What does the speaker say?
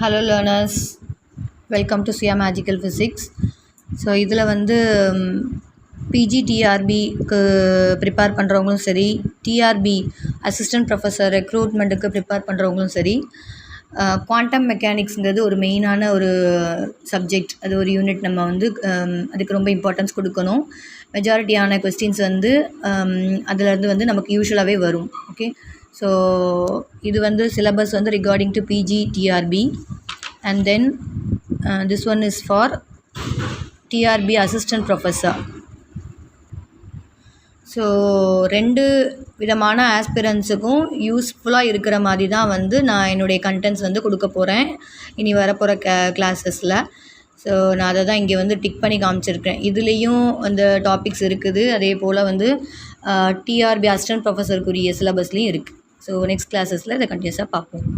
Hello learners, welcome to Suya Magical Physics. So இதில் வந்து பிஜிடிஆர்பிக்கு prepare பண்ணுறவங்களும் சரி, டிஆர்பி அசிஸ்டன்ட் ப்ரொஃபஸர் ரெக்ரூட்மெண்ட்டுக்கு ப்ரிப்பேர் பண்ணுறவங்களும் சரி, குவாண்டம் மெக்கானிக்ஸுங்கிறது ஒரு மெயினான ஒரு சப்ஜெக்ட். அது ஒரு யூனிட். நம்ம வந்து அதுக்கு ரொம்ப இம்பார்ட்டன்ஸ் கொடுக்கணும். மெஜாரிட்டியான கொஸ்டின்ஸ் வந்து அதிலேருந்து வந்து நமக்கு யூஸ்வலாகவே வரும். ஓகே, ஸோ இது வந்து சிலபஸ் வந்து regarding to PGTRB, and then this one is for TRB assistant professor. So ரெண்டு விதமான ஆஸ்பிரன்ஸுக்கும் யூஸ்ஃபுல்லாக இருக்கிற மாதிரி தான் வந்து நான் என்னுடைய கண்டென்ட்ஸ் வந்து கொடுக்க போகிறேன் இனி வரப்போகிற கிளாஸஸில். ஸோ நான் அதை தான் இங்கே வந்து டிக் பண்ணி காமிச்சிருக்கேன். இதுலேயும் அந்த டாபிக்ஸ் இருக்குது, அதே போல் வந்து டிஆர்பி அசிஸ்டன்ட் ப்ரொஃபஸருக்குரிய சிலபஸ்லேயும் இருக்குது. ஸோ நெக்ஸ்ட் கிளாஸஸில் இதை கண்டினியூஸாக பார்ப்போம்.